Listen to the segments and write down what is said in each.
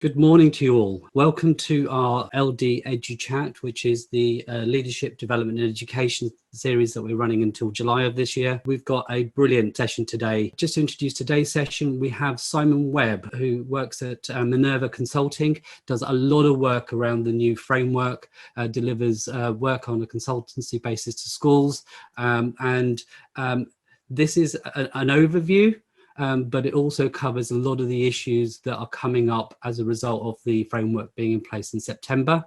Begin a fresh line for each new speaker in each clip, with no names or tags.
Good morning to you all. Welcome to our LDeduchat, which is the Leadership Development and Education series that we're running until July of this year. We've got a brilliant session today. Just to introduce today's session, we have Simon Webb, who works at Minerva Consulting, does a lot of work around the new framework, delivers work on a consultancy basis to schools. This is an overview. But it also covers a lot of the issues that are coming up as a result of the framework being in place in September.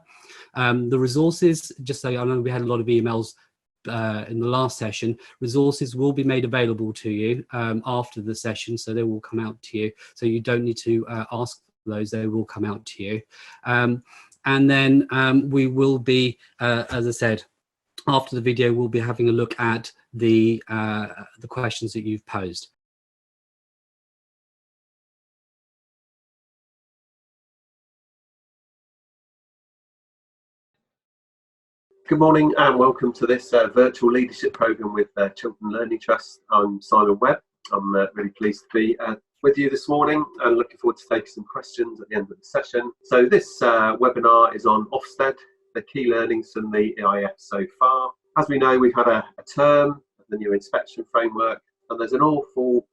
The resources, just so I know we had a lot of emails in the last session, resources will be made available to you after the session, so they will come out to you. So you don't need to ask for those, they will come out to you. And then we will be, as I said, after the video, we'll be having a look at the questions that you've posed.
Good morning and welcome to this virtual leadership programme with Chiltern Learning Trust. I'm Simon Webb. I'm really pleased to be with you this morning and looking forward to taking some questions at the end of the session. So this webinar is on Ofsted, the key learnings from the EIF so far. As we know, we've had a term of the new inspection framework, and there's an awful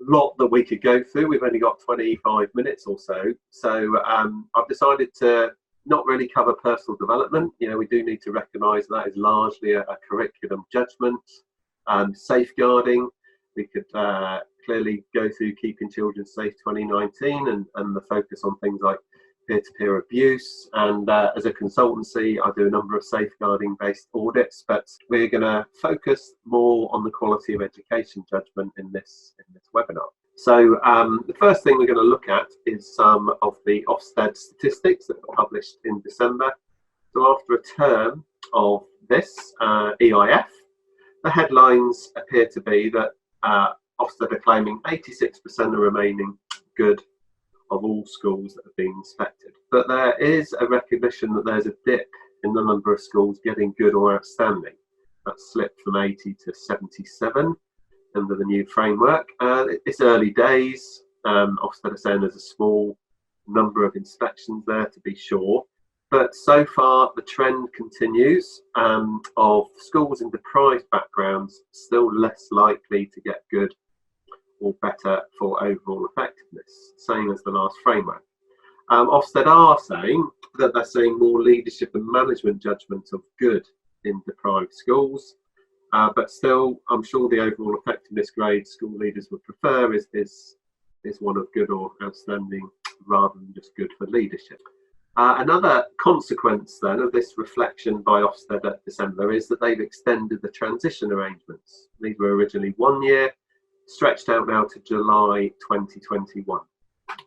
lot that we could go through. We've only got 25 minutes or so. So I've decided to not really cover personal development. You know, we do need to recognise that is largely a curriculum judgment. Safeguarding, we could clearly go through Keeping Children Safe 2019 and the focus on things like peer-to-peer abuse. And as a consultancy, I do a number of safeguarding based audits, but we're going to focus more on the quality of education judgment in this webinar. So the first thing we're going to look at is some of the Ofsted statistics that were published in December. So after a term of this EIF, the headlines appear to be that Ofsted are claiming 86% are remaining good of all schools that have been inspected. But there is a recognition that there's a dip in the number of schools getting good or outstanding. That's slipped from 80 to 77. Under the new framework. It's early days. Ofsted are saying there's a small number of inspections there to be sure, but so far the trend continues of schools in deprived backgrounds still less likely to get good or better for overall effectiveness, same as the last framework. Ofsted are saying that they're seeing more leadership and management judgment of good in deprived schools. But still, I'm sure the overall effectiveness grade school leaders would prefer is one of good or outstanding rather than just good for leadership. Another consequence then of this reflection by Ofsted at December is that they've extended the transition arrangements. These were originally 1 year, stretched out now to July 2021.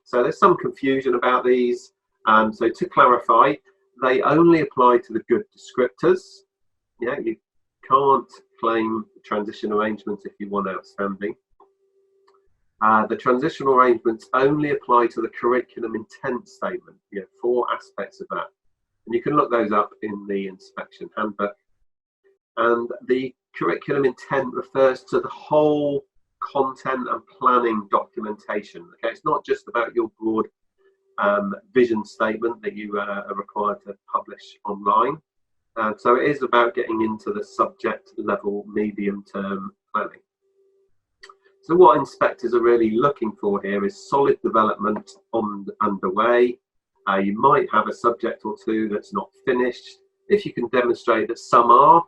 So there's some confusion about these. So to clarify, they only apply to the good descriptors. Yeah, you can't claim transition arrangements if you want outstanding. The transitional arrangements only apply to the curriculum intent statement. You have 4 aspects of that, and you can look those up in the inspection handbook. And the curriculum intent refers to the whole content and planning documentation. Okay, it's not just about your broad vision statement that you are required to publish online. So it is about getting into the subject level medium-term planning. So what inspectors are really looking for here is solid development underway. You might have a subject or two that's not finished. If you can demonstrate that some are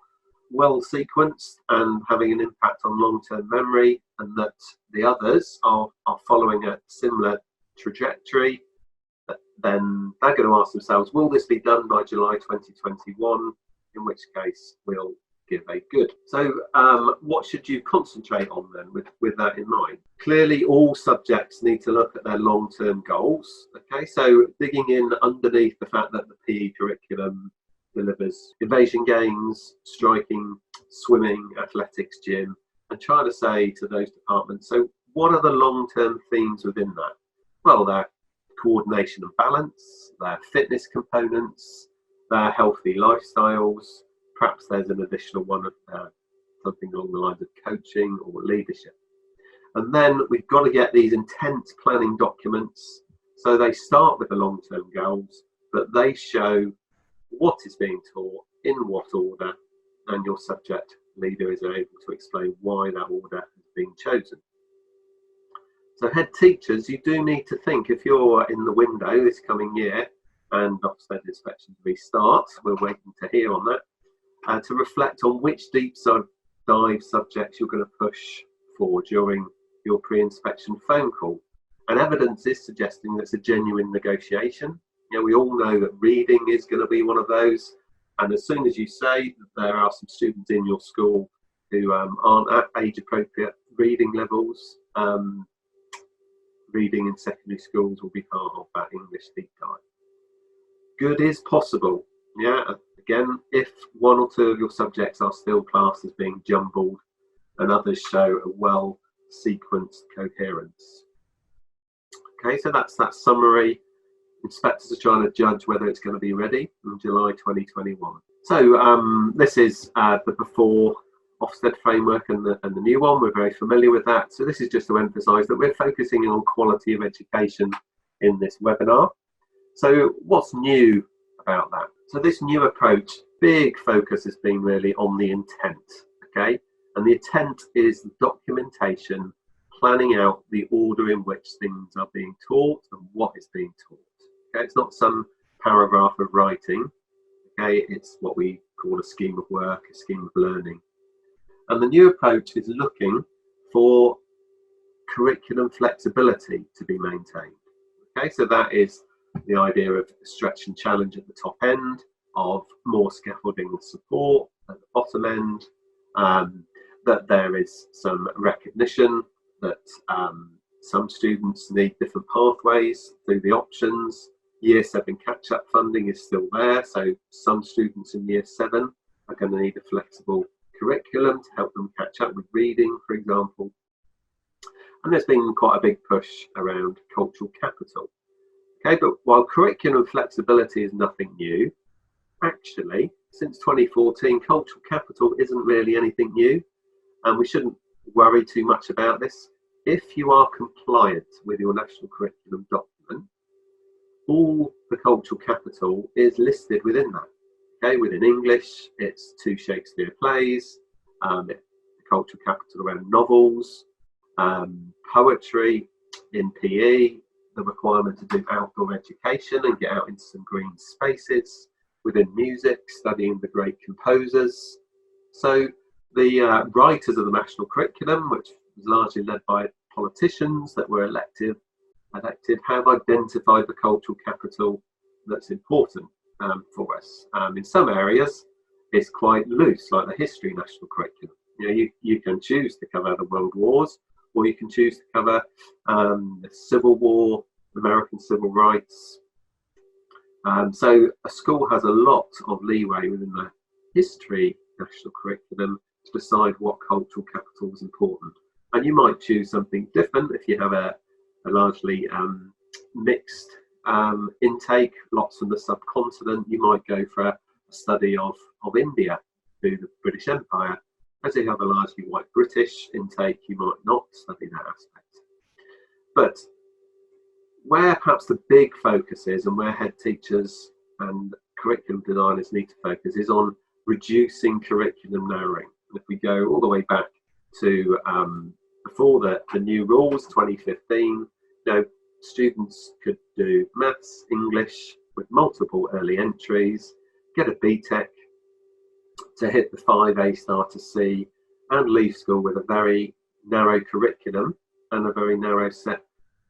well sequenced and having an impact on long-term memory, and that the others are following a similar trajectory, then they're going to ask themselves, will this be done by July 2021? In which case we'll give a good. So what should you concentrate on then with that in mind? Clearly all subjects need to look at their long-term goals. Okay, so digging in underneath the fact that the PE curriculum delivers evasion games, striking, swimming, athletics, gym, and trying to say to those departments, so what are the long-term themes within that? Well, they're coordination and balance, their fitness components, their healthy lifestyles. Perhaps there's an additional one of something along the lines of coaching or leadership. And then we've got to get these intense planning documents So they start with the long-term goals, but they show what is being taught, in what order, and your subject leader is able to explain why that order has been chosen. So head teachers, you do need to think, if you're in the window this coming year and Ofsted inspections restart, we're waiting to hear on that, to reflect on which deep dive subjects you're going to push for during your pre-inspection phone call. And evidence is suggesting that it's a genuine negotiation. You know, we all know that reading is going to be one of those. And as soon as you say that there are some students in your school who aren't at age-appropriate reading levels, reading in secondary schools will be part of that English deep dive. Good is possible. Yeah, again, if one or two of your subjects are still classed as being jumbled and others show a well-sequenced coherence. Okay, so that's that summary. Inspectors are trying to judge whether it's going to be ready in July 2021. So this is the before Ofsted framework and the new one. We're very familiar with that. So this is just to emphasise that we're focusing on quality of education in this webinar. So what's new about that? So this new approach, big focus has been really on the intent, okay? And the intent is the documentation, planning out the order in which things are being taught and what is being taught. Okay, it's not some paragraph of writing, okay? It's what we call a scheme of work, a scheme of learning. And the new approach is looking for curriculum flexibility to be maintained. Okay, so that is the idea of stretch and challenge at the top end, of more scaffolding and support at the bottom end, that there is some recognition that some students need different pathways through the options. Year 7 catch-up funding is still there, so some students in Year 7 are going to need a flexible curriculum to help them catch up with reading, for example. And there's been quite a big push around cultural capital. Okay, but while curriculum flexibility is nothing new, actually, since 2014, cultural capital isn't really anything new, and we shouldn't worry too much about this. If you are compliant with your national curriculum document, all the cultural capital is listed within that. Okay, within English, it's 2 Shakespeare plays, the cultural capital around novels, poetry. In PE, the requirement to do outdoor education and get out into some green spaces. Within music, studying the great composers. So the writers of the national curriculum, which was largely led by politicians that were elected, have identified the cultural capital that's important for us. In some areas, it's quite loose, like the history national curriculum. You know, you can choose to cover the World Wars, or you can choose to cover the Civil War, American civil rights. So a school has a lot of leeway within the history national curriculum to decide what cultural capital is important. And you might choose something different if you have a largely mixed intake, lots from the subcontinent. You might go for a study of India through the British Empire. As you have a largely white British intake, you might not study that aspect. But where perhaps the big focus is, and where head teachers and curriculum designers need to focus, is on reducing curriculum narrowing. And if we go all the way back to before the new rules, 2015, students could do maths, English with multiple early entries, get a BTEC to hit the 5 A star to C, and leave school with a very narrow curriculum and a very narrow set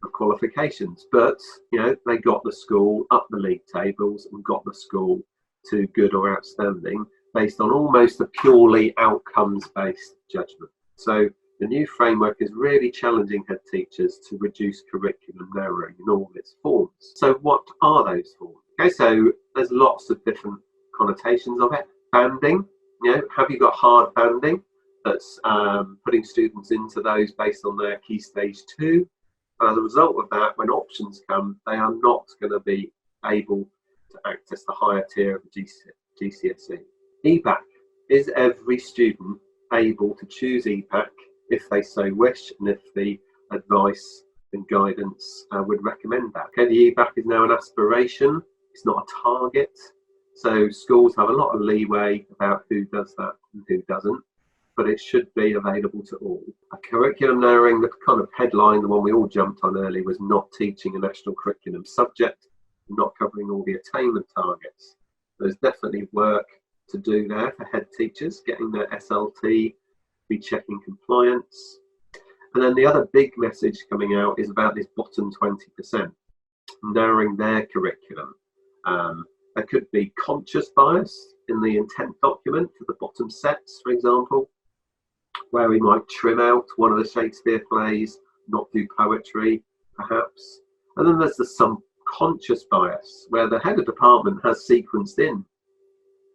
of qualifications. But they got the school up the league tables and got the school to good or outstanding based on almost a purely outcomes-based judgment. So the new framework is really challenging head teachers to reduce curriculum narrowing in all its forms. So what are those forms? Okay, so there's lots of different connotations of it. Banding, have you got hard banding that's putting students into those based on their key stage 2? And as a result of that, when options come, they are not going to be able to access the higher tier of the GCSE. EPAC, is every student able to choose EPAC if they so wish, and if the and guidance would recommend that. Okay, the EBAC is now an aspiration, it's not a target. So schools have a lot of leeway about who does that and who doesn't, but it should be available to all. A curriculum narrowing, the kind of headline, the one we all jumped on early, was not teaching a national curriculum subject, not covering all the attainment targets. There's definitely work to do there for head teachers, getting their SLT, be checking compliance. And then the other big message coming out is about this bottom 20%, narrowing their curriculum. There could be conscious bias in the intent document for the bottom sets, for example, where we might trim out one of the Shakespeare plays, not do poetry, perhaps. And then there's the subconscious bias, where the head of department has sequenced in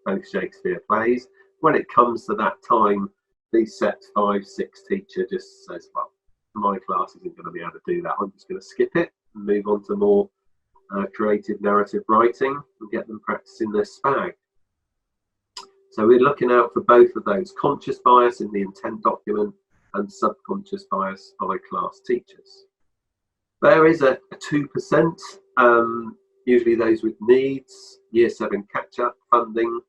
both Shakespeare plays. When it comes to that time, the set 5, 6 teacher just says, well, my class isn't going to be able to do that. I'm just going to skip it and move on to more creative narrative writing and get them practicing their SPAG. So we're looking out for both of those, conscious bias in the intent document and subconscious bias by class teachers. There is a 2%, usually those with needs, year 7 catch-up funding.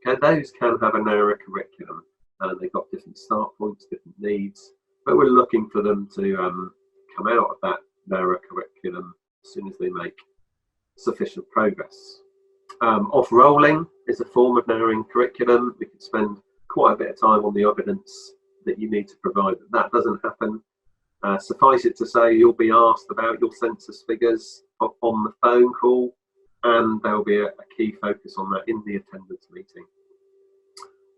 Okay, those can have a narrower curriculum and they've got different start points, different needs, but we're looking for them to come out of that narrower curriculum as soon as they make sufficient progress. Off-rolling is a form of narrowing curriculum. We could spend quite a bit of time on the evidence that you need to provide that that doesn't happen. Suffice it to say, you'll be asked about your census figures on the phone call, and there'll be a key focus on that in the attendance meeting.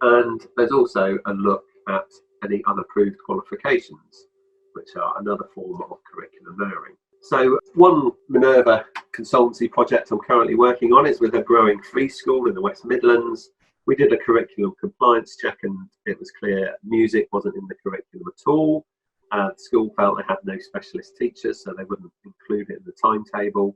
And there's also a look at any unapproved qualifications, which are another form of curriculum narrowing. So one Minerva consultancy project I'm currently working on is with a growing free school in the West Midlands. We did a curriculum compliance check and it was clear music wasn't in the curriculum at all. The school felt they had no specialist teachers, so they wouldn't include it in the timetable.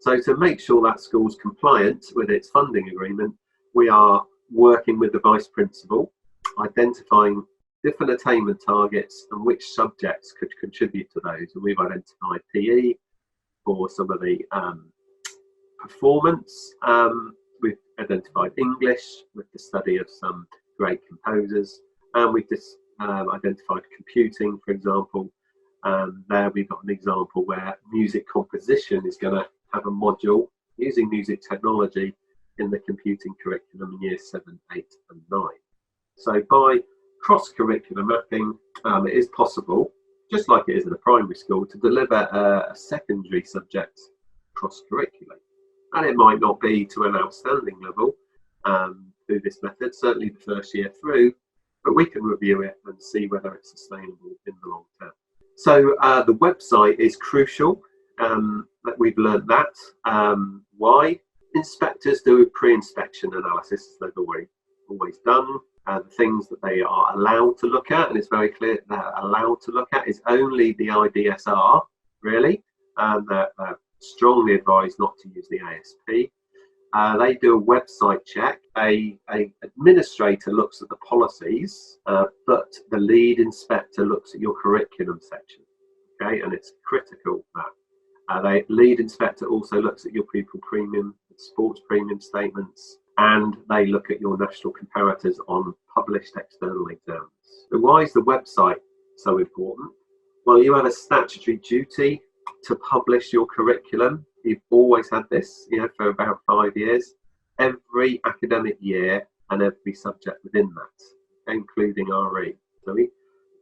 So to make sure that school's compliant with its funding agreement, we are working with the vice principal, identifying different attainment targets and which subjects could contribute to those. And we've identified PE for some of the performance. We've identified English with the study of some great composers, and we've just identified computing, for example. There we've got an example where music composition is going to have a module using music technology in the computing curriculum in year 7, 8 and 9. So by cross-curricular mapping, it is possible, just like it is in a primary school, to deliver a secondary subject cross-curricularly. And it might not be to an outstanding level through this method, certainly the first year through, but we can review it and see whether it's sustainable in the long term. So the website is crucial, that we've learned that. Why? Inspectors do a pre-inspection analysis, as they've always done. The things that they are allowed to look at, and it's very clear they're allowed to look at, is only the IDSR, really. They're strongly advised not to use the ASP. They do a website check. A administrator looks at the policies, but the lead inspector looks at your curriculum section. Okay, and it's critical that the lead inspector also looks at your pupil premium, sports premium statements, and they look at your national comparators on published external exams. So why is the website so important? Well, you have a statutory duty to publish your curriculum. You've always had this, for about 5 years, every academic year and every subject within that, including RE. So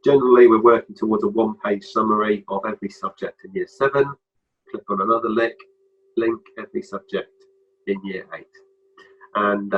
generally we're working towards a one-page summary of every subject in year 7. Click on another link, every subject in year 8. And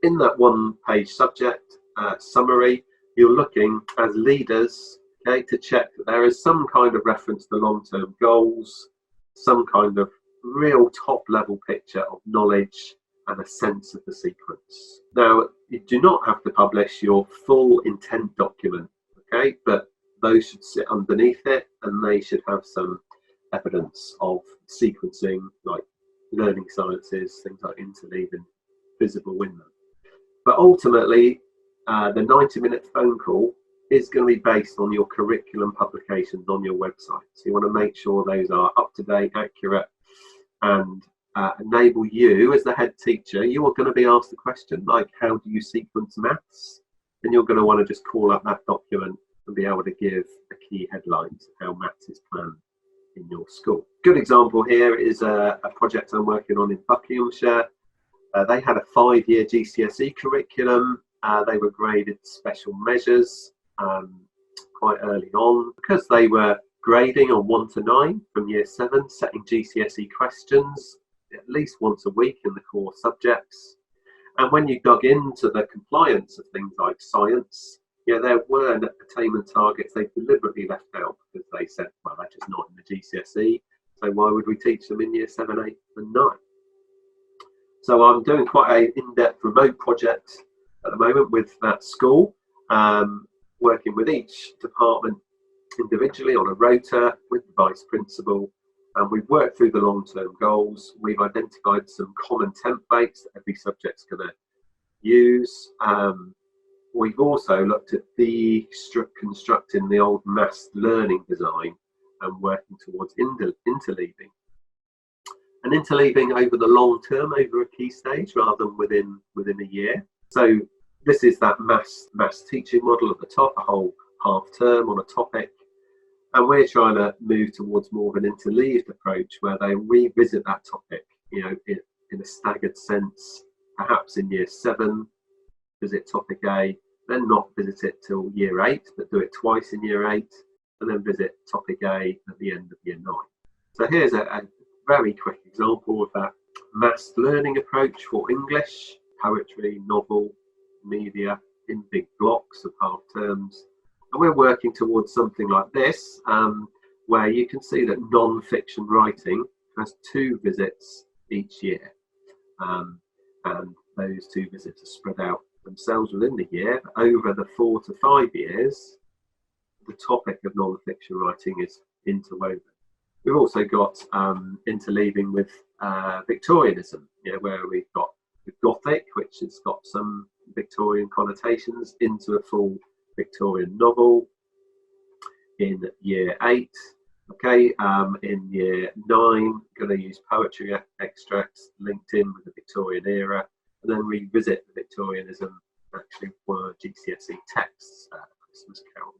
in that one-page subject summary, you're looking as leaders, okay, to check that there is some kind of reference to long-term goals, some kind of real top-level picture of knowledge and a sense of the sequence. Now, you do not have to publish your full intent document, okay, but those should sit underneath it and they should have some evidence of sequencing, like learning sciences, things like interleave and visible in them. But ultimately, the 90-minute phone call is going to be based on your curriculum publications on your website. So you want to make sure those are up to date, accurate, and enable you as the head teacher. You are going to be asked a question like, how do you sequence maths? And you're going to want to just call up that document and be able to give the key headlines, how maths is planned in your school. Good example here is a project I'm working on in Buckinghamshire. They had a 5-year GCSE curriculum. They were graded special measures quite early on because they were grading on 1 to 9 from year 7, setting GCSE questions at least once a week in the core subjects. And when you dug into the compliance of things like science, there were attainment targets they deliberately left out because they said, well, that's just not in the GCSE, so why would we teach them in year 7, 8 and 9? So I'm doing quite an in-depth remote project at the moment with that school, working with each department individually on a rota with the vice principal, and we've worked through the long-term goals. We've identified some common templates that every subject's going to use. We've also looked at constructing the old maths learning design and working towards interleaving. And interleaving over the long term, over a key stage, rather than within a year. So this is that maths teaching model at the top, a whole half term on a topic. And we're trying to move towards more of an interleaved approach where they revisit that topic, in a staggered sense, perhaps in year 7, visit topic A, then not visit it till year 8, but do it twice in year 8, and then visit topic A at the end of year 9. So here's a very quick example of that maths learning approach for English, poetry, novel, media, in big blocks of half terms. And we're working towards something like this, where you can see that non-fiction writing has 2 visits each year. And those 2 visits are spread out themselves within the year. Over the 4 to 5 years, the topic of non-fiction writing is interwoven. We've also got interleaving with Victorianism, where we've got the Gothic, which has got some Victorian connotations, into a full Victorian novel in year 8. Okay, in year 9, going to use poetry extracts linked in with the Victorian era, and then revisit the Victorianism, actually were GCSE texts, Christmas Carol.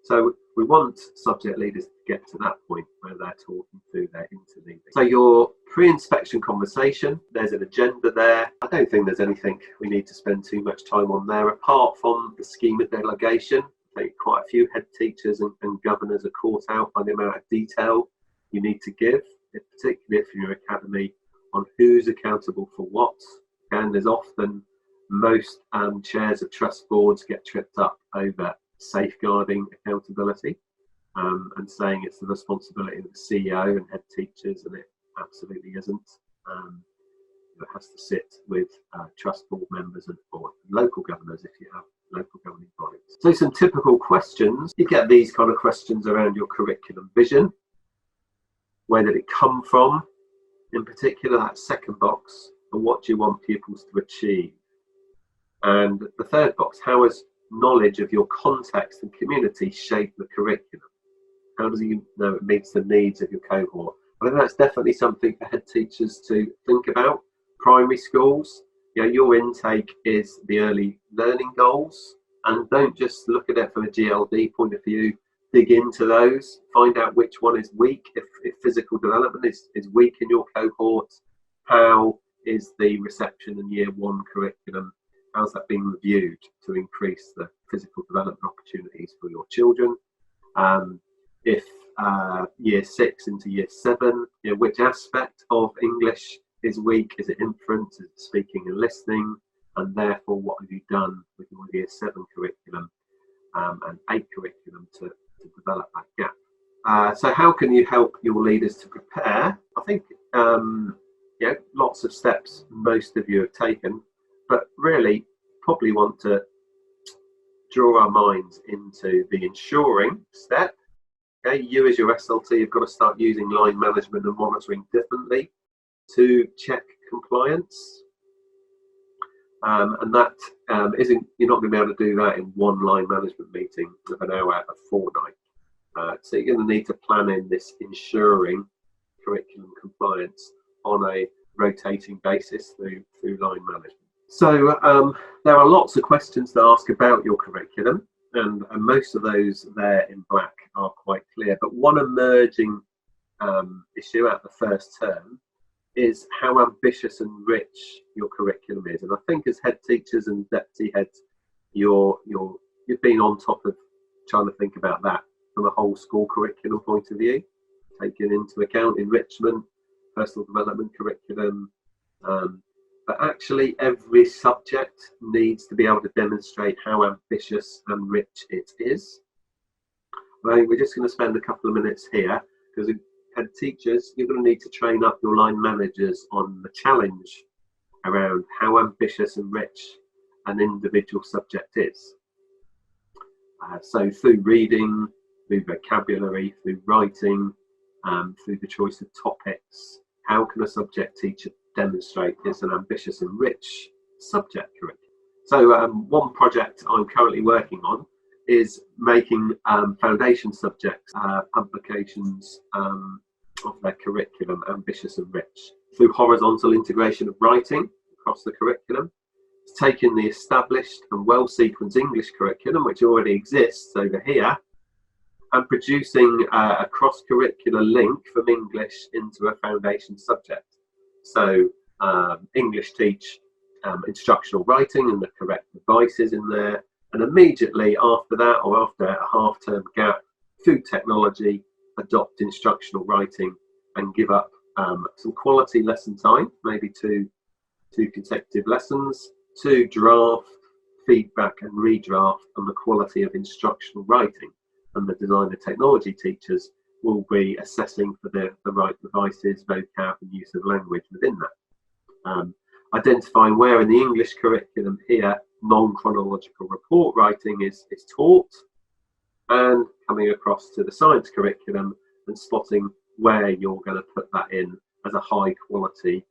So we want subject leaders to get to that point where they're talking through their interleaving. So your pre-inspection conversation, there's an agenda there. I don't think there's anything we need to spend too much time on there, apart from the schema delegation. I think quite a few head teachers and governors are caught out by the amount of detail you need to give, particularly if you're academy, on who's accountable for what. And there's often most chairs of trust boards get tripped up over safeguarding accountability and saying it's the responsibility of the CEO and head teachers, and it absolutely isn't. It has to sit with trust board members and or local governors if you have local governing bodies. So some typical questions, you get these kind of questions around your curriculum vision. Where did it come from? In particular, that second box, and what do you want pupils to achieve? And the third box, how has knowledge of your context and community shape the curriculum? How does you know it meets the needs of your cohort? I think that's definitely something for head teachers to think about. Primary schools, your intake is the early learning goals, and don't just look at it from a GLD point of view. Dig into those, find out which one is weak. If physical development is weak in your cohort, how is the reception in year 1 curriculum? How's that being reviewed to increase the physical development opportunities for your children? If year 6 into year 7, which aspect of English is weak? Is it inference? Is it speaking and listening? And therefore, what have you done with your year 7 curriculum and 8 curriculum to develop that gap? So how can you help your leaders to prepare? I think lots of steps most of you have taken, but really probably want to draw our minds into the ensuring step. Okay, you as your SLT have got to start using line management and monitoring differently to check compliance. And that isn't, you're not going to be able to do that in one line management meeting of an hour a fortnight. So you're going to need to plan in this ensuring curriculum compliance on a rotating basis through line management. So there are lots of questions to ask about your curriculum, and most of those there in black are quite clear. But one emerging issue at the first term is how ambitious and rich your curriculum is. And I think as head teachers and deputy heads, you've been on top of trying to think about that from a whole school curriculum point of view, taking into account enrichment, personal development curriculum, but actually every subject needs to be able to demonstrate how ambitious and rich it is. Right, we're just going to spend a couple of minutes here because head teachers, you're going to need to train up your line managers on the challenge around how ambitious and rich an individual subject is. So through reading, through vocabulary, through writing, through the choice of topics, how can a subject teacher demonstrate it's an ambitious and rich subject curriculum? So one project I'm currently working on is making foundation subjects publications of their curriculum ambitious and rich through horizontal integration of writing across the curriculum. It's taking the established and well-sequenced English curriculum, which already exists over here, and producing a cross-curricular link from English into a foundation subject. So English teach instructional writing and the correct devices in there, and immediately after that, or after a half-term gap, through technology, adopt instructional writing and give up some quality lesson time, maybe two consecutive lessons, to draft, feedback and redraft on the quality of instructional writing. And the design and technology teachers will be assessing for the right devices, vocab and use of language within that. Identifying where in the English curriculum here non-chronological report writing is taught, and coming across to the science curriculum and spotting where you're going to put that in as a high quality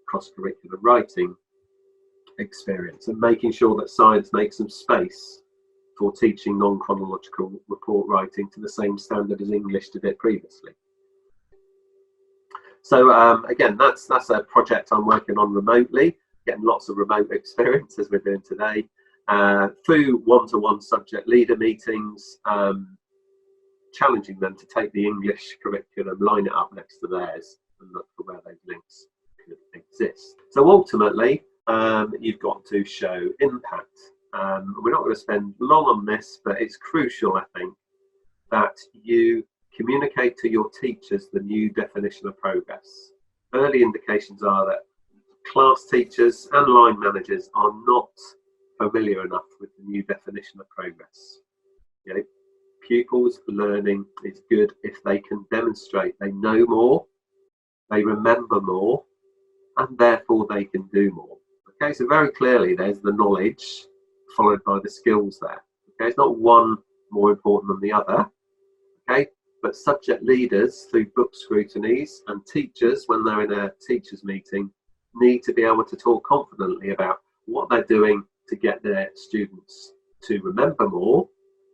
cross-curricular writing experience, and making sure that science makes some space for teaching non-chronological report writing to the same standard as English did it previously. So again, that's a project I'm working on remotely, getting lots of remote experience as we're doing today, through one-to-one subject leader meetings, challenging them to take the English curriculum, line it up next to theirs and look for where those links could exist. So ultimately, you've got to show impact. We're not going to spend long on this, but it's crucial, I think, that you communicate to your teachers the new definition of progress. Early indications are that class teachers and line managers are not familiar enough with the new definition of progress. You know, pupils learning is good if they can demonstrate they know more, they remember more, and therefore they can do more. Okay, so very clearly there's the knowledge followed by the skills there. Okay, it's not one more important than the other. Okay, but subject leaders through book scrutinies and teachers, when they're in a teachers meeting, need to be able to talk confidently about what they're doing to get their students to remember more,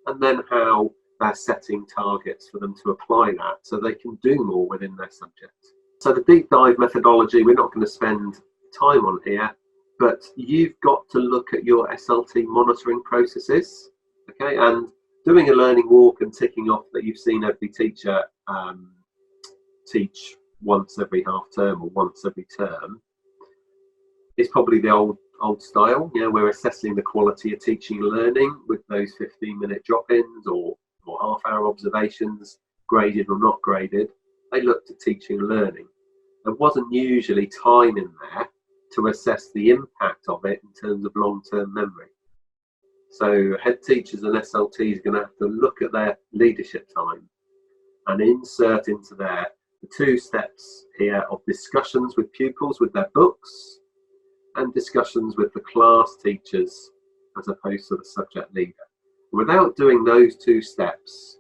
and then how they're setting targets for them to apply that so they can do more within their subject. So the deep dive methodology, we're not going to spend time on here, but you've got to look at your SLT monitoring processes, okay, and doing a learning walk and ticking off that you've seen every teacher teach once every half term or once every term is probably the old style. You know, we're assessing the quality of teaching and learning with those 15-minute drop-ins or half-hour observations, graded or not graded. They looked at teaching and learning. There wasn't usually time in there to assess the impact of it in terms of long-term memory. So head teachers and SLTs are going to have to look at their leadership time and insert into there the 2 steps here of discussions with pupils with their books and discussions with the class teachers as opposed to the subject leader. Without doing those 2 steps,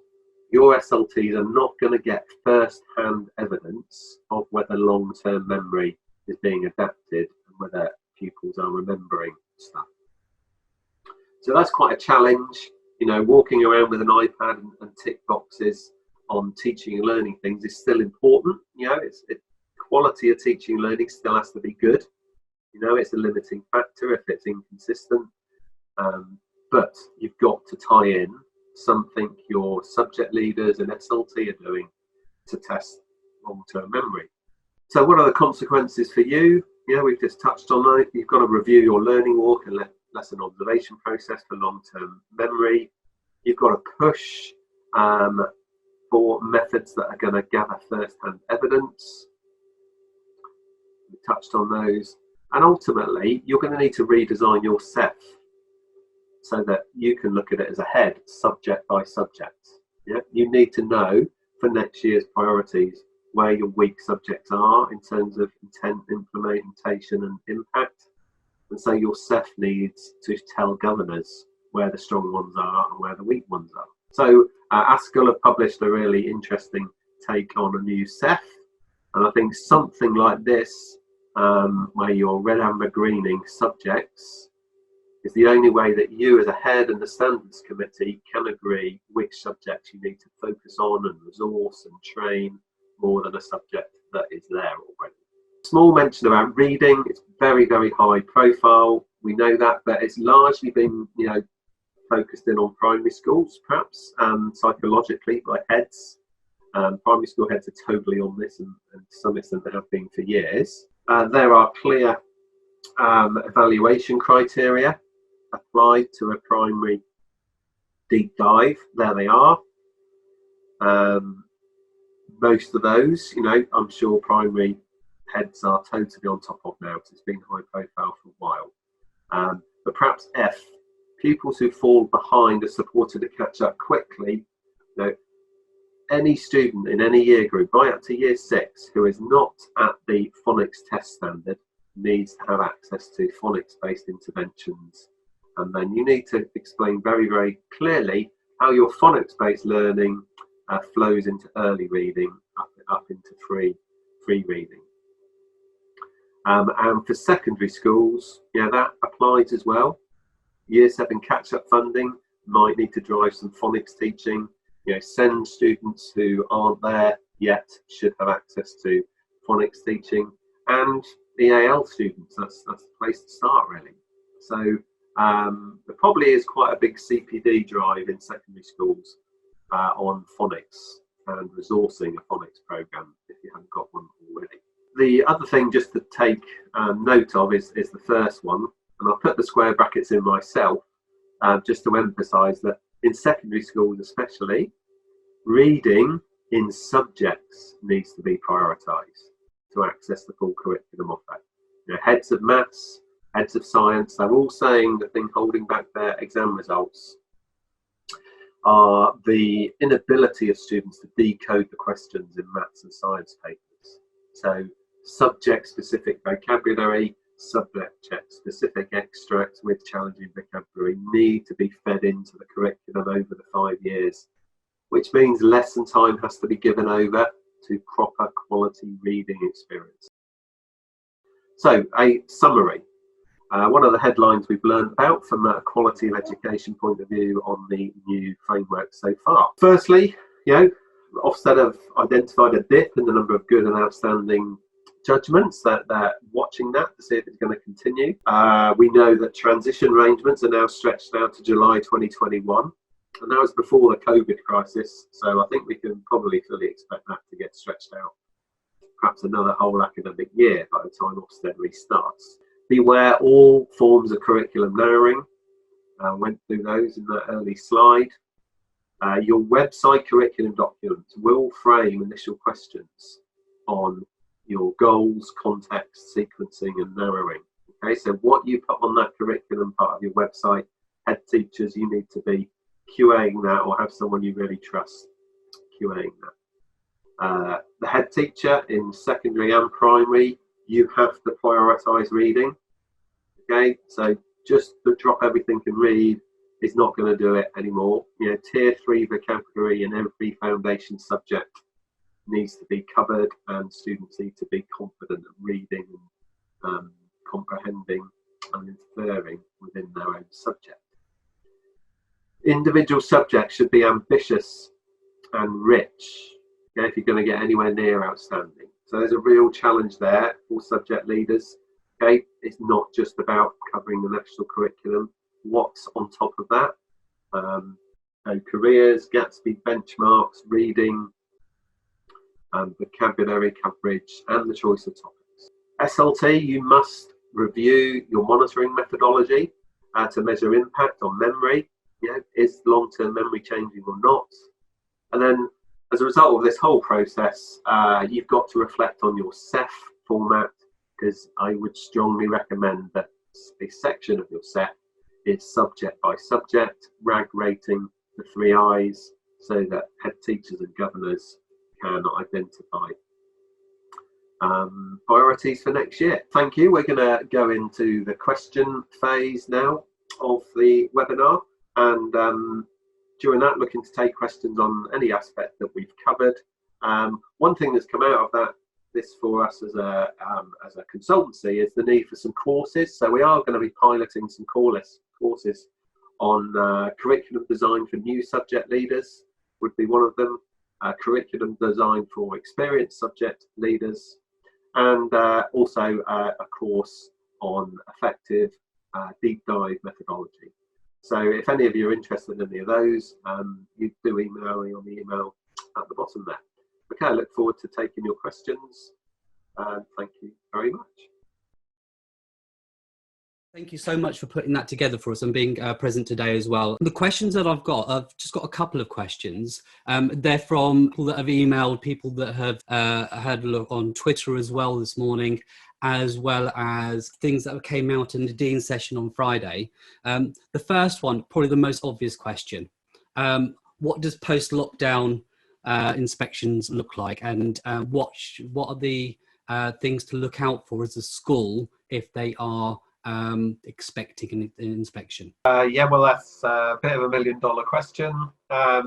your SLTs are not going to get first-hand evidence of whether long-term memory is being adapted and whether pupils pupils are remembering stuff. So that's quite a challenge, you know. Walking around with an iPad and tick boxes on teaching and learning things is still important. You know, quality of teaching and learning still has to be good. You know, it's a limiting factor if it's inconsistent. But you've got to tie in something your subject leaders and SLT are doing to test long-term memory. So what are the consequences for you? Yeah, we've just touched on that. You've got to review your learning walk and lesson observation process for long-term memory. You've got to push for methods that are going to gather first-hand evidence. We touched on those. And ultimately, you're going to need to redesign your SEF so that you can look at it as a head, subject by subject. Yeah? You need to know for next year's priorities where your weak subjects are in terms of intent, implementation and impact. And so your SEF needs to tell governors where the strong ones are and where the weak ones are. So ASCL have published a really interesting take on a new SEF. And I think something like this, where you're red, amber, greening subjects, is the only way that you as a head and the standards committee can agree which subjects you need to focus on and resource and train more than a subject that is there already. Small mention about reading. It's very, very high profile. We know that, but it's largely been, you know, focused in on primary schools, perhaps, psychologically by heads. Primary school heads are totally on this, and to some extent they have been for years. There are clear evaluation criteria applied to a primary deep dive. There they are. Most of those, you know, I'm sure primary heads are totally on top of now, because it's been high profile for a while. But perhaps F, pupils who fall behind are supported to catch up quickly. You know, any student in any year group, right up to year 6, who is not at the phonics test standard needs to have access to phonics-based interventions. And then you need to explain very, very clearly how your phonics-based learning flows into early reading, up into free reading. And for secondary schools, yeah, that applies as well. Year 7 catch-up funding might need to drive some phonics teaching. You know, SEND students who aren't there yet should have access to phonics teaching, and EAL students. That's the place to start, really. So there probably is quite a big CPD drive in secondary schools on phonics and resourcing a phonics program if you haven't got one already. The other thing just to take note of is the first one, and I'll put the square brackets in myself just to emphasise that in secondary schools especially, reading in subjects needs to be prioritised to access the full curriculum offer. You know, heads of maths, heads of science, they're all saying the thing holding back their exam results are the inability of students to decode the questions in maths and science papers. So subject-specific vocabulary, subject-specific extracts with challenging vocabulary need to be fed into the curriculum over the 5 years, which means lesson time has to be given over to proper quality reading experience. So a summary. One of the headlines we've learned about from a quality of education point of view on the new framework so far. Firstly, you know, Ofsted have identified a dip in the number of good and outstanding judgments, that they're watching that to see if it's going to continue. We know that transition arrangements are now stretched out to July 2021, and that was before the COVID crisis, so I think we can probably fully expect that to get stretched out perhaps another whole academic year by the time Ofsted restarts. Beware all forms of curriculum narrowing. Went through those in that early slide. Your website curriculum documents will frame initial questions on your goals, context, sequencing and narrowing. Okay, so what you put on that curriculum part of your website, head teachers, you need to be QAing that, or have someone you really trust QAing that. The head teacher in secondary and primary, you have to prioritise reading. Okay, so just to drop everything and read is not going to do it anymore. You know, tier 3 vocabulary in every foundation subject needs to be covered, and students need to be confident at reading and comprehending individual subjects should be ambitious and rich, okay, if you're going to get anywhere near outstanding. So there's a real challenge there for subject leaders. Okay, it's not just about covering the national curriculum. What's on top of that? Careers, Gatsby benchmarks, reading, vocabulary coverage, and the choice of topics. SLT, you must review your monitoring methodology to measure impact on memory. You know, is long-term memory changing or not? And then, as a result of this whole process, you've got to reflect on your CEF format, because I would strongly recommend that a section of your CEF is subject by subject, RAG rating, the 3 I's, so that head teachers and governors can identify priorities for next year. Thank you. We're going to go into the question phase now of the webinar, and during that, looking to take questions on any aspect that we've covered. One thing that's come out of this for us as a consultancy is the need for some courses. So we are going to be piloting some courses on curriculum design for new subject leaders, would be one of them, curriculum design for experienced subject leaders, and also a course on effective deep dive methodology. So if any of you are interested in any of those, you do email me on the email at the bottom there. Okay, I look forward to taking your questions. Thank you very much.
Thank you so much for putting that together for us and being present today as well. The questions that I've just got a couple of questions. They're from people that have emailed, people that have had a look on Twitter as well this morning, as well as things that came out in the Dean's session on Friday. The first one, probably the most obvious question. What does post-lockdown inspections look like, and what are the things to look out for as a school if they are expecting an inspection?
Yeah, well, that's a bit of $1 million question. I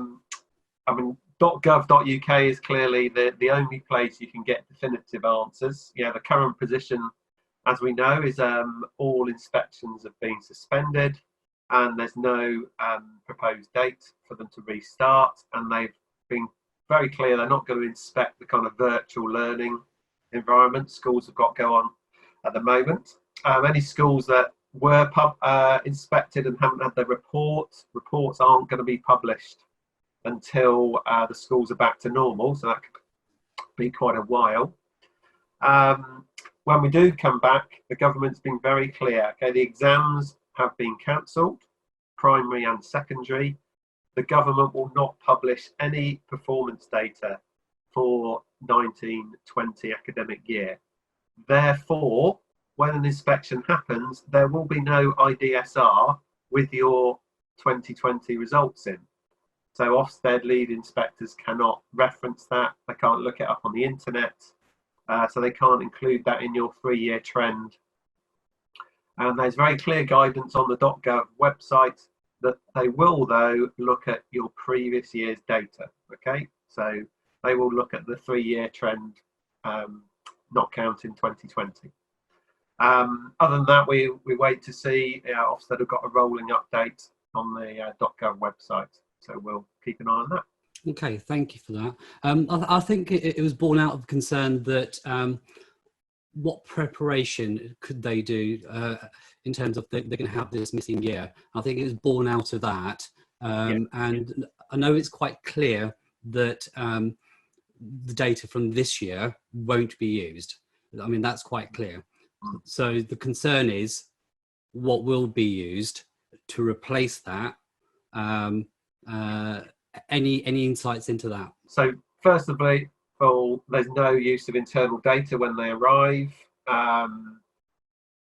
mean, .gov.uk is clearly the only place you can get definitive answers. Yeah, the current position, as we know, is all inspections have been suspended, and there's no proposed date for them to restart, and they've been very clear they're not going to inspect the kind of virtual learning environment schools have got go on at the moment. Any schools that were inspected and haven't had their reports aren't going to be published until the schools are back to normal, so that could be quite a while. When we do come back, the government's been very clear. Okay, the exams have been cancelled, primary and secondary. The government will not publish any performance data for 19-20 academic year. Therefore, when an inspection happens, there will be no IDSR with your 2020 results in. So Ofsted lead inspectors cannot reference that. They can't look it up on the internet. So they can't include that in your 3-year trend. And there's very clear guidance on the .gov website that they will, though, look at your previous year's data. Okay, so they will look at the 3-year trend, not counting 2020. Other than that, we wait to see. Ofsted have got a rolling update on the .gov website, so we'll keep an eye on that.
Okay, thank you for that. I think it was born out of concern that what preparation could they do in terms of they're going to have this missing year. I think it was born out of that, and I know it's quite clear that the data from this year won't be used. I mean, that's quite clear. So the concern is what will be used to replace that. Any insights into that?
So first of all, there's no use of internal data when they arrive.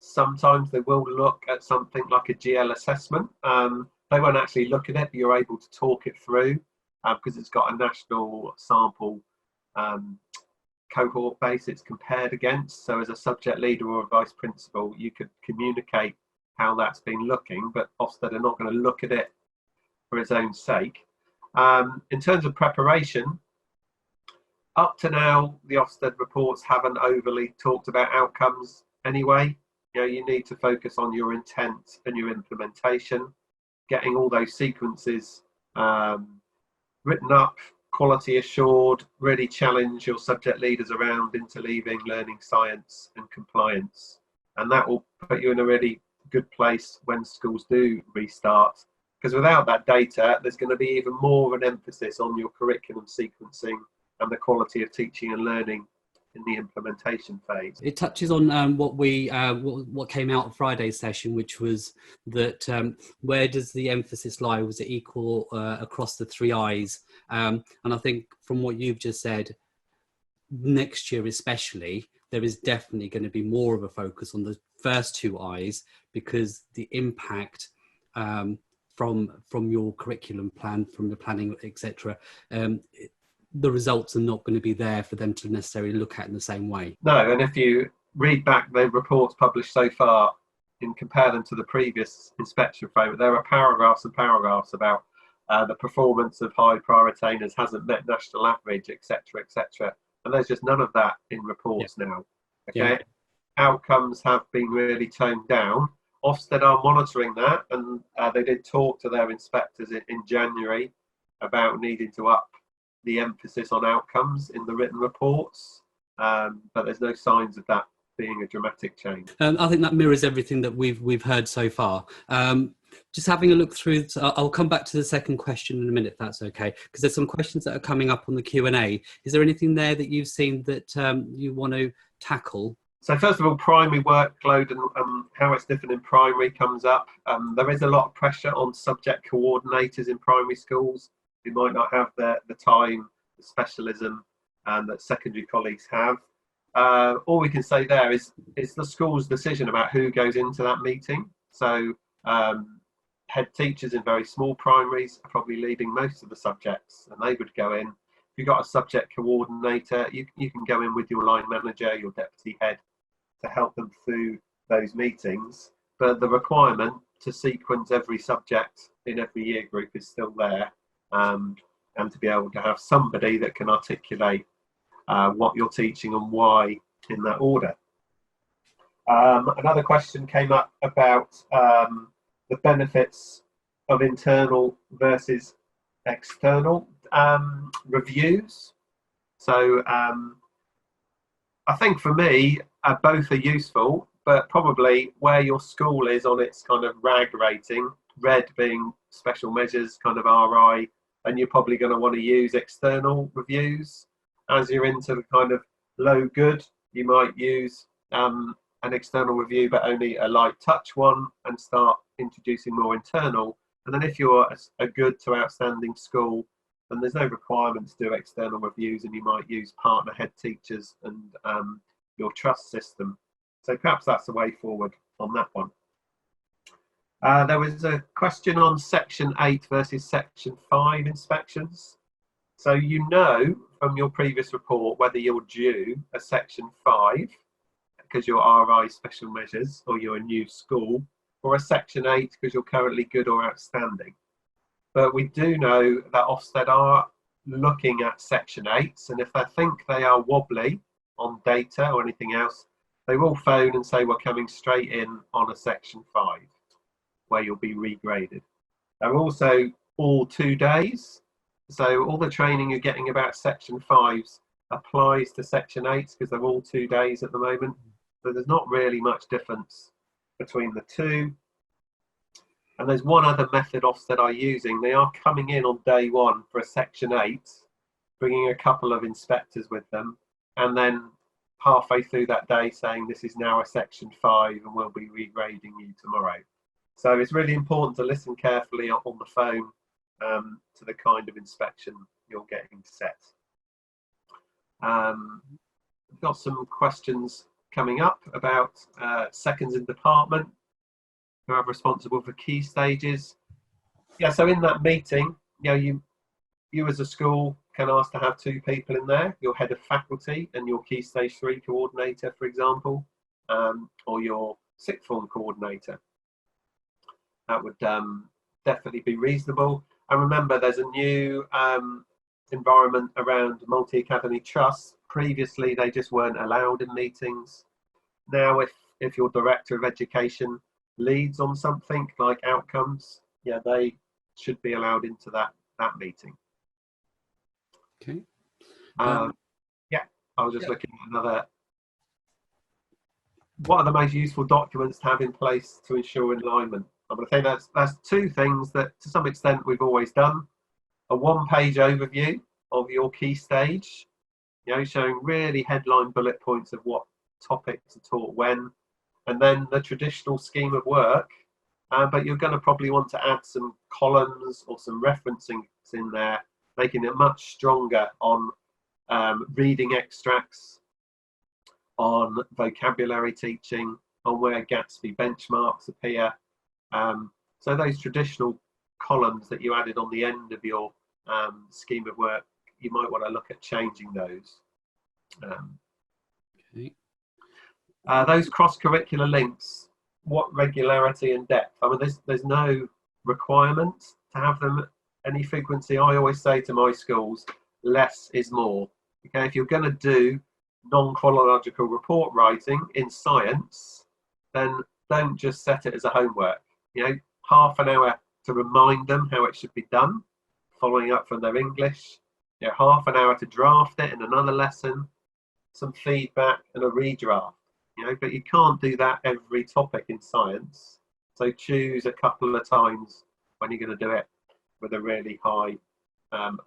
Sometimes they will look at something like a GL assessment. They won't actually look at it, but you're able to talk it through because it's got a national sample cohort base it's compared against. So as a subject leader or a vice principal, you could communicate how that's been looking, but Ofsted are not going to look at it for its own sake. In terms of preparation, up to now, the Ofsted reports haven't overly talked about outcomes anyway. You know, you need to focus on your intent and your implementation. getting all those sequences written up, quality assured, really challenge your subject leaders around interleaving learning science and compliance. And that will put you in a really good place when schools do restart. Because without that data, there's going to be even more of an emphasis on your curriculum sequencing and the quality of teaching and learning in the implementation phase.
It touches on what came out of Friday's session, which was that where does the emphasis lie? Was it equal across the 3 I's? And I think from what you've just said, next year especially, there is definitely going to be more of a focus on the first 2 I's, because the impact from your curriculum plan, from the planning, etc., the results are not going to be there for them to necessarily look at in the same way.
No, and if you read back the reports published so far and compare them to the previous inspection framework, there are paragraphs and paragraphs about the performance of high prior attainers hasn't met national average, etc., etc. And there's just none of that in reports now. Okay, outcomes have been really toned down. Ofsted are monitoring that, and they did talk to their inspectors in January about needing to up the emphasis on outcomes in the written reports, but there's no signs of that being a dramatic change.
I think that mirrors everything that we've heard so far. Just having a look through, I'll come back to the second question in a minute, if that's okay, because there's some questions that are coming up on the Q&A. Is there anything there that you've seen that you want to tackle?
So first of all, primary workload and how it's different in primary comes up. There is a lot of pressure on subject coordinators in primary schools who might not have the time, the specialism that secondary colleagues have. All we can say there is it's the school's decision about who goes into that meeting. So head teachers in very small primaries are probably leading most of the subjects, and they would go in. If you've got a subject coordinator, you can go in with your line manager, your deputy head, to help them through those meetings. But the requirement to sequence every subject in every year group is still there, and to be able to have somebody that can articulate what you're teaching and why in that order. Another question came up about the benefits of internal versus external reviews. So I think for me, both are useful, but probably where your school is on its kind of RAG rating, red being special measures, kind of RI, and you're probably going to want to use external reviews. As you're into the kind of low good, you might use an external review, but only a light touch one, and start introducing more internal. And then if you're a good to outstanding school, then there's no requirement to do external reviews, and you might use partner head teachers and your trust system. So perhaps that's the way forward on that one. There was a question on Section 8 versus Section 5 inspections. So you know from your previous report whether you're due a Section 5 because you're RI special measures or you're a new school, or a Section 8 because you're currently good or outstanding. But we do know that Ofsted are looking at Section 8s, and if they think they are wobbly on data or anything else, they will phone and say we're coming straight in on a Section 5 where you'll be regraded. They're also all 2 days, so all the training you're getting about Section 5s applies to Section 8s because they're all 2 days at the moment. So there's not really much difference between the two. And there's one other method Ofsted are using. They are coming in on day one for a Section 8, bringing a couple of inspectors with them, and then halfway through that day saying this is now a Section 5 and we'll be regrading you tomorrow. So it's really important to listen carefully on the phone to the kind of inspection you're getting set. We've got some questions coming up about seconds in department who are responsible for key stages. Yeah, so in that meeting, you as a school can ask to have 2 people in there, your head of faculty and your key stage 3 coordinator, for example, or your sixth form coordinator. That would definitely be reasonable. And remember, there's a new environment around multi-academy trusts. Previously, they just weren't allowed in meetings. Now, if your director of education leads on something like outcomes, yeah, they should be allowed into that meeting.
Okay.
Yeah, I was just looking at another. What are the most useful documents to have in place to ensure alignment? I'm going to say that's two things that to some extent we've always done. A one-page overview of your key stage, showing really headline bullet points of what topics are taught when, and then the traditional scheme of work. But you're going to probably want to add some columns or some referencing in there, making it much stronger on reading extracts, on vocabulary teaching, on where Gatsby benchmarks appear. So those traditional columns that you added on the end of your scheme of work, you might want to look at changing those.
Okay.
Those cross-curricular links, what regularity and depth? I mean, there's no requirement to have them any frequency. I always say to my schools, less is more. Okay, if you're going to do non-chronological report writing in science, then don't just set it as a homework. Half an hour to remind them how it should be done, following up from their English. Half an hour to draft it in another lesson, some feedback and a redraft. But you can't do that every topic in science. So choose a couple of times when you're going to do it with a really high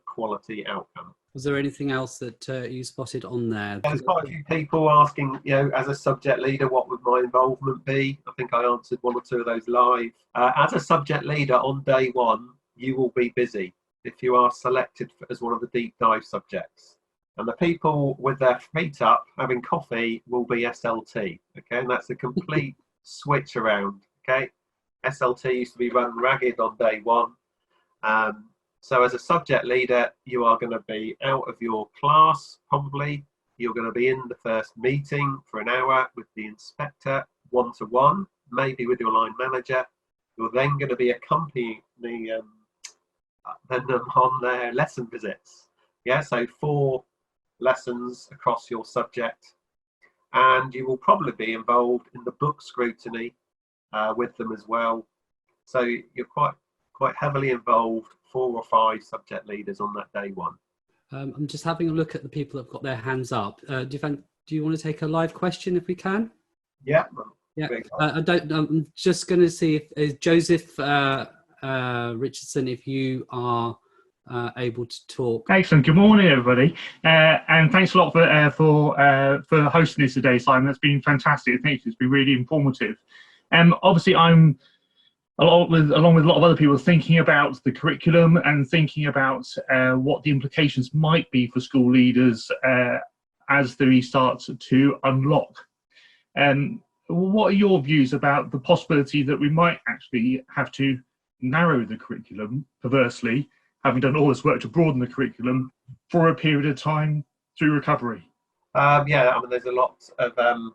quality outcome.
Was there anything else that you spotted on there?
There's quite a few people asking, as a subject leader, what would my involvement be? I think I answered one or two of those live. As a subject leader on day one, you will be busy if you are selected as one of the deep dive subjects. And the people with their feet up having coffee will be SLT. Okay, and that's a complete switch around. Okay, SLT used to be run ragged on day one. So as a subject leader, you are going to be out of your class, probably. You're going to be in the first meeting for an hour with the inspector, one-to-one, maybe with your line manager. You're then going to be accompanying them on their lesson visits. Yeah, so 4 lessons across your subject. And you will probably be involved in the book scrutiny with them as well. So you're quite heavily involved, 4 or 5 subject leaders on that day one.
I'm just having a look at the people that have got their hands up. Do you want to take a live question if we can?
Yeah.
Yeah. I'm just going to see if Joseph Richardson, if you are able to talk.
Excellent. Good morning, everybody, and thanks a lot for hosting this today, Simon. That's been fantastic. Thank you. It's been really informative. Obviously, I'm along with a lot of other people thinking about the curriculum and thinking about what the implications might be for school leaders as they start to unlock. What are your views about the possibility that we might actually have to narrow the curriculum, perversely, having done all this work to broaden the curriculum for a period of time through recovery?
Yeah, I mean, there's a lot of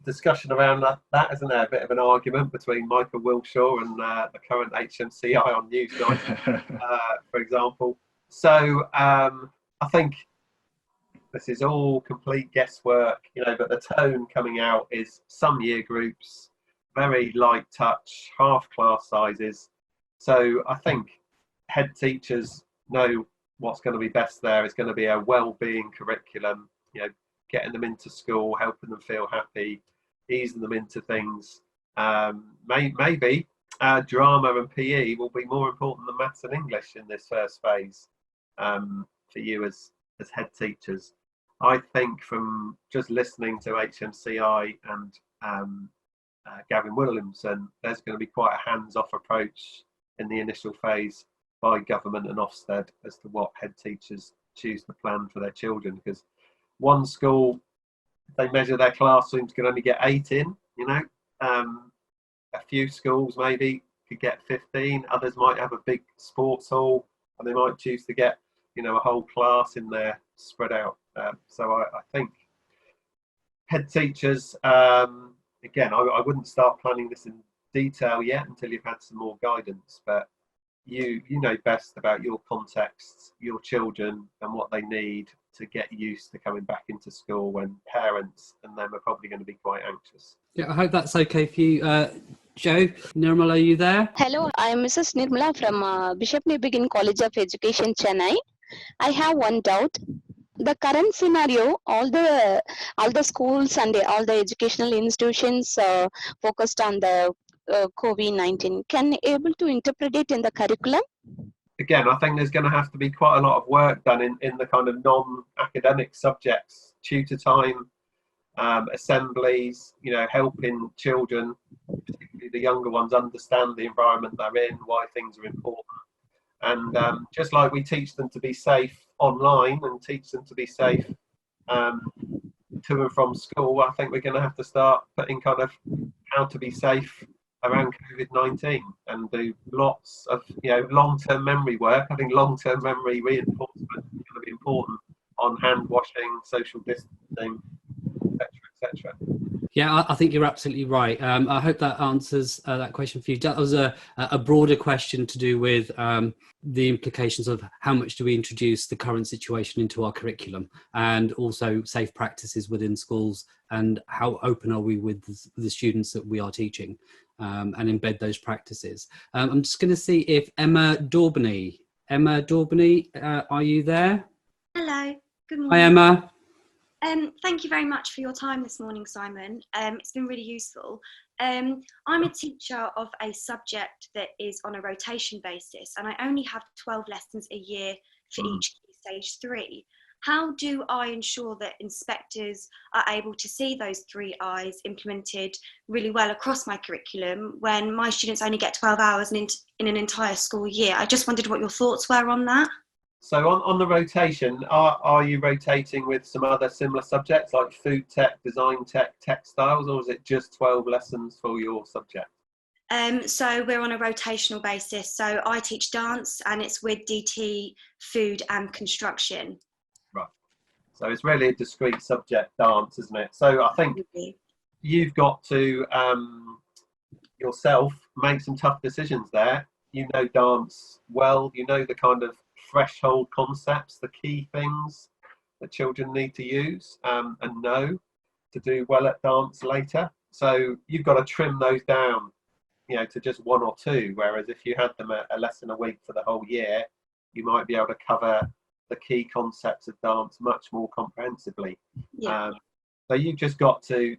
discussion around that, isn't there? A bit of an argument between Michael Wilshaw and the current HMCI on Newsnight, for example. So I think this is all complete guesswork, but the tone coming out is some year groups, very light touch, half class sizes. So I think head teachers know what's going to be best there. It's going to be a well-being curriculum, getting them into school, helping them feel happy, easing them into things. Maybe drama and PE will be more important than maths and English in this first phase for you as head teachers. I think from just listening to HMCI and Gavin Williamson, there's going to be quite a hands-off approach in the initial phase by government and Ofsted as to what head teachers choose to plan for their children, because one school, if they measure their classrooms, can only get 8 in, a few schools maybe could get 15, others might have a big sports hall and they might choose to get a whole class in there spread out. So I think head teachers, again, I wouldn't start planning this in detail yet until you've had some more guidance, but you know best about your context, your children, and what they need to get used to coming back into school when parents and them are probably going to be quite anxious.
Yeah, I hope that's okay for you. Joe, Nirmal, are you there?
Hello, I am Mrs. Nirmala from Bishop Newbegin College of Education, Chennai. I have one doubt. The current scenario, all the schools and all the educational institutions focused on the COVID-19, can able to interpret it in the curriculum?
Again, I think there's going to have to be quite a lot of work done in the kind of non-academic subjects, tutor time, assemblies, helping children, particularly the younger ones, understand the environment they're in, why things are important. And just like we teach them to be safe online and teach them to be safe to and from school, I think we're going to have to start putting kind of how to be safe around COVID-19 and do lots of long-term memory work. I think long-term memory reinforcement is going to be important on hand washing, social distancing, etc.
Yeah, I think you're absolutely right. I hope that answers that question for you. That was a broader question to do with the implications of how much do we introduce the current situation into our curriculum, and also safe practices within schools, and how open are we with the students that we are teaching, and embed those practices. I'm just going to see if Emma Daubney, are you there?
Hello, good morning.
Hi, Emma.
Thank you very much for your time this morning, Simon. It's been really useful. I'm a teacher of a subject that is on a rotation basis, and I only have 12 lessons a year for each Key Stage 3. How do I ensure that inspectors are able to see those 3 I's implemented really well across my curriculum when my students only get 12 hours in an entire school year? I just wondered what your thoughts were on that.
So on the rotation, are you rotating with some other similar subjects like food tech, design tech, textiles, or is it just 12 lessons for your subject?
So we're on a rotational basis. So I teach dance, and it's with DT, food and construction.
Right. So it's really a discrete subject, dance, isn't it? So I think you've got to yourself make some tough decisions there. You know dance well, you know the kind of threshold concepts, the key things that children need to use and know to do well at dance later. So you've got to trim those down, to just 1 or 2. Whereas if you had them a lesson a week for the whole year, you might be able to cover the key concepts of dance much more comprehensively.
Yeah.
So you've just got to,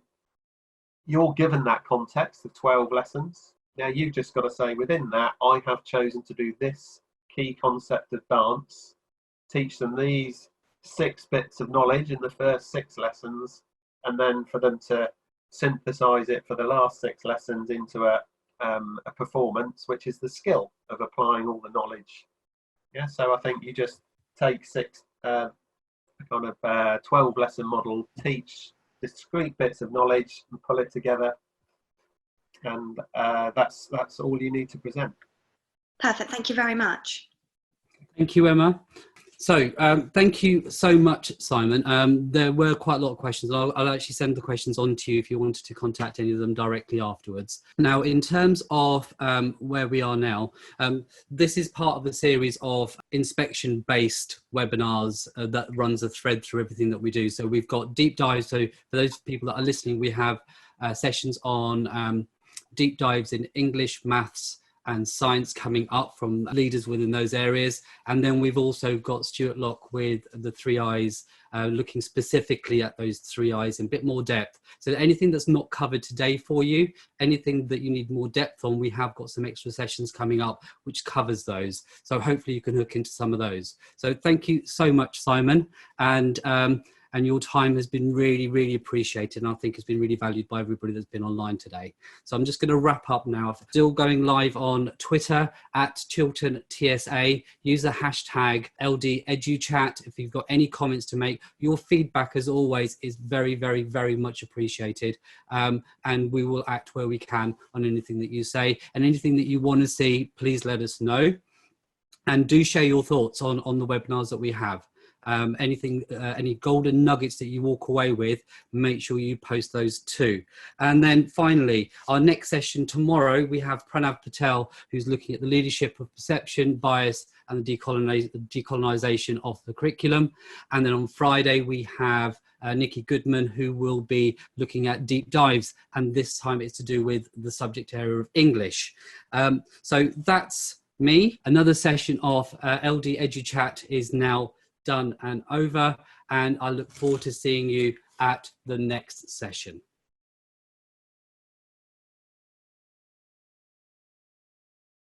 you're given that context of 12 lessons. Now you've just got to say within that, I have chosen to do this key concept of dance, teach them these 6 bits of knowledge in the first 6 lessons, and then for them to synthesize it for the last 6 lessons into a performance, which is the skill of applying all the knowledge. Yeah, so I think you just take 12 lesson model, teach discrete bits of knowledge and pull it together, and that's all you need to present.
Perfect. Thank you very much.
Thank you, Emma. So thank you so much, Simon. There were quite a lot of questions. I'll actually send the questions on to you if you wanted to contact any of them directly afterwards. Now, in terms of where we are now, this is part of a series of inspection-based webinars that runs a thread through everything that we do. So we've got deep dives. So for those people that are listening, we have sessions on deep dives in English, maths, and science coming up from leaders within those areas. And then we've also got Stuart Locke with the 3 I's, looking specifically at those 3 I's in a bit more depth. So anything that's not covered today for you, anything that you need more depth on, we have got some extra sessions coming up which covers those. So hopefully you can hook into some of those. So thank you so much, Simon. And your time has been really, really appreciated. And I think it's been really valued by everybody that's been online today. So I'm just going to wrap up now. Still going live on Twitter at Chiltern TSA. Use the hashtag LDeduchat if you've got any comments to make. Your feedback, as always, is very, very, very much appreciated. And we will act where we can on anything that you say. And anything that you want to see, please let us know. And do share your thoughts on the webinars that we have. Any golden nuggets that you walk away with, make sure you post those too. And then finally, our next session tomorrow, we have Pranav Patel, who's looking at the leadership of perception, bias, and the decolonisation of the curriculum. And then on Friday, we have Nikki Goodman, who will be looking at deep dives, and this time it's to do with the subject area of English. So that's me. Another session of LDeduchat is now done and over, and I look forward to seeing you at the next session.